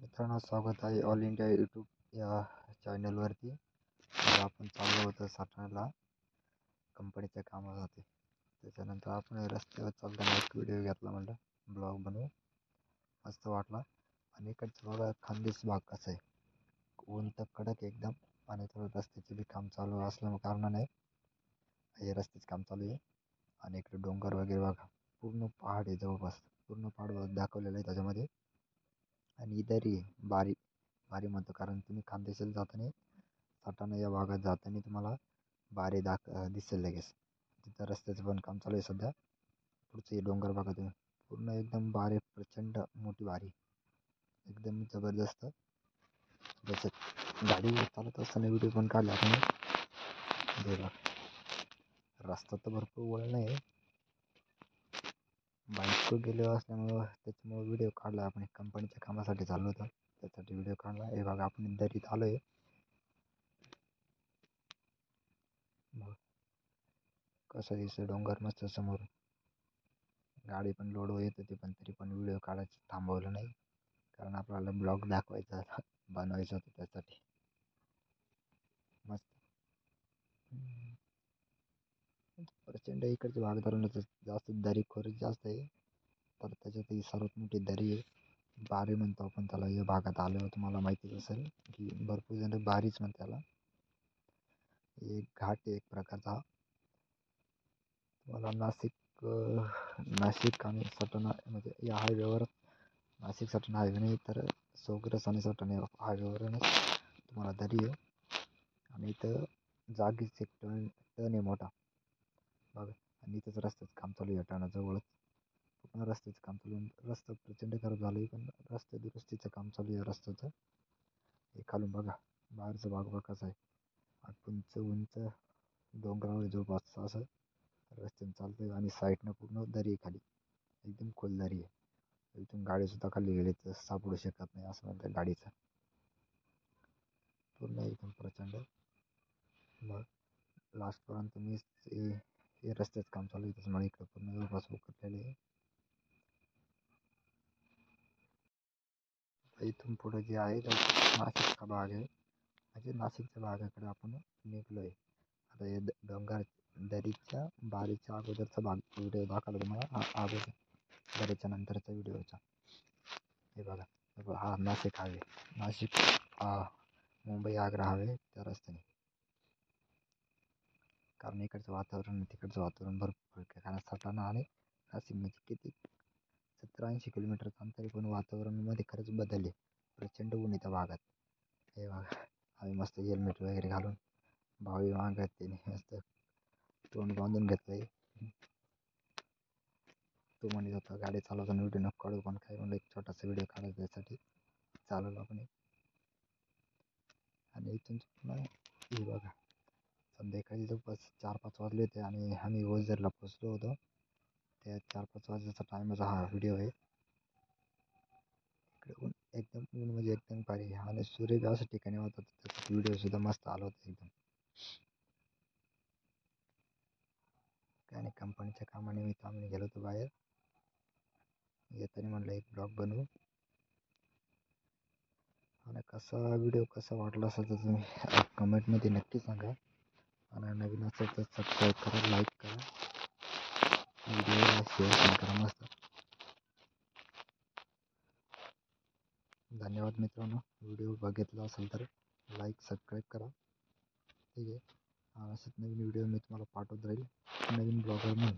मित्रांनो, स्वागत आहे ऑल इंडिया यूट्यूब या चॅनलवरती. तर आपण चाललो होतो सटाण्याला कंपनीच्या कामासाठी. त्याच्यानंतर आपण रस्त्यावर चालताना एक व्हिडिओ घेतला, म्हणलं ब्लॉग बनवू. मस्त वाटला. आणि इकडचं बघा खानदेश भाग कसा आहे, ऊन तर कडक एकदम. आणि थोडं रस्त्याचे बी काम चालू असल्यामुळे कारणाने हे रस्त्याचे काम चालू आहे. आणि इकडे डोंगर वगैरे बघा, पूर्ण पहाड आहे जवळपास, पूर्ण पहाड दाखवलेलं आहे त्याच्यामध्ये. आणि दरी आहे, बारी बारी म्हणतो, कारण तुम्ही खानदेशाला जाताना सटाणा या भागात जाताना तुम्हाला बारी दिसेल लगेच. तिथं रस्त्याचं पण काम चालू आहे सध्या. पुढचे डोंगर बघा तुम्ही, पूर्ण एकदम बारी, प्रचंड मोठी बारी, एकदम जबरदस्त. त्याच्यात गाडी चालत असताना व्हिडिओ पण काढला आपण. रस्ता तर भरपूर वळण आहे, बाईक गेलो असल्यामुळं त्याच्यामुळे व्हिडिओ काढला आपण. कंपनीच्या कामासाठी चाललो होतं, त्यासाठी व्हिडिओ काढला. हे बघा आपण दरीत आलो आहे. कसं दिसतं डोंगर मस्त समोर. गाडी पण लोड येत होती, पण तरी पण व्हिडिओ काढायचं थांबवलं नाही, कारण आपल्याला ब्लॉग दाखवायचा होता, बनवायचं होतं त्यासाठी. मस्त प्रचंड इकडचे भाग धरूनच जास्त दरीखोरी जास्त आहे. तर त्याच्यात ही सर्वात मोठी दरी आहे, बारी म्हणतो आपण त्याला. या भागात आल्यावर तुम्हाला माहितीच असेल की भरपूर जण बारीच म्हणतात त्याला. एक घाट आहे एक प्रकारचा. तुम्हाला नाशिक आणि सटाणा म्हणजे या हायवेवर, नाशिक सटाणा हायवे नाही तर सोग्रस आणि सटाणा हायवेवरूनच तुम्हाला दरी आहे. आणि इथं जागीच एक टर्न आहे मोठा बघा. आणि इथंच रस्त्याचं काम चालू आहे, टर्नाजवळच पूर्ण रस्त्याचं काम चालू आहे. रस्ता प्रचंड खराब झालं आहे, पण रस्ते दुरुस्तीचं काम चालू आहे रस्त्याचं. हे खालून बघा, बाहेरचा भाग बघा कसा आहे, उंच डोंगरावर जवळपास असं रस्त्याने चालतं. आणि साईडनं पूर्ण दरी आहे खाली, एकदम खोल दरी आहे. इथून गाडीसुद्धा खाली गेली तर सापडू शकत नाही असं म्हणतात गाडीचं. पूर्ण एकदम प्रचंड. मग लास्टपर्यंत मी हे रस्त्याचं काम चालू आहे, त्याच्यामुळे इकडं पूर्ण जवळपास उकरलेले आहे. इथून पुढे जे आहे नाशिकचा भाग आहे, म्हणजे नाशिकच्या भागाकडे आपण निघलो आहे आता. हे डोंगर दरीच्या बारीच्या अगोदरचा भाग व्हिडिओ दाखवला तुम्हाला, अगोदर दरीच्या नंतरचा व्हिडिओचा. हे बघा, हा नाशिक हायवे, नाशिक मुंबई आग्रा हायवे त्या रस्त्याने. कारण इकडचं वातावरण तिकडचं वातावरण भरपूर फरक आहे. कारण सटाणा आणि नाशिक म्हणजे किती 70-80 किलोमीटरचं अंतर आहे, पण वातावरणामध्ये खरंच बदल आहे. प्रचंड ऊन आहे त्या भागात. हे बघा, आम्ही मस्त हेल्मेट वगैरे घालून, भावी मागत त्याने मस्त तोंड बांधून घेतलंय. तो म्हणे होता गाडी चालवताना व्हिडिओ नको काढू, पण काय म्हणलं एक छोटासा व्हिडिओ काढायचा त्यासाठी चालवलं आपण. आणि इथून हे बघा, संध्याकाळी जवळपास 4-5 वाजले होते आणि आम्ही ओझरला पोचलो होतो. त्या 4-5 वाजल्याचा टायमाचा हा व्हिडिओ आहे. इकडे ऊन एकदम म्हणजे एकदम भारी. आणि सूर्य बी अशा ठिकाणी होता, त्याचा व्हिडिओसुद्धा मस्त आला होता एकदम. आणि कंपनीच्या कामानिमित्त आम्ही गेलो होतो बाहेर. येताना म्हणलं एक ब्लॉग बनवू. आणि व्हिडिओ कसा वाटला असेल तर तुम्ही कमेंटमध्ये नक्की सांगा. आणि नवीन असेल तर सबस्क्राईब करा, लाईक करा, व्हिडिओला शेअर पण करा. मस्त धन्यवाद मित्रांनो. व्हिडिओ बघितला असेल तर लाईक सबस्क्राईब करा, ठीक आहे. असेच नवीन व्हिडिओ मी तुम्हाला पाठवत राहील, नवीन ब्लॉगर म्हणून.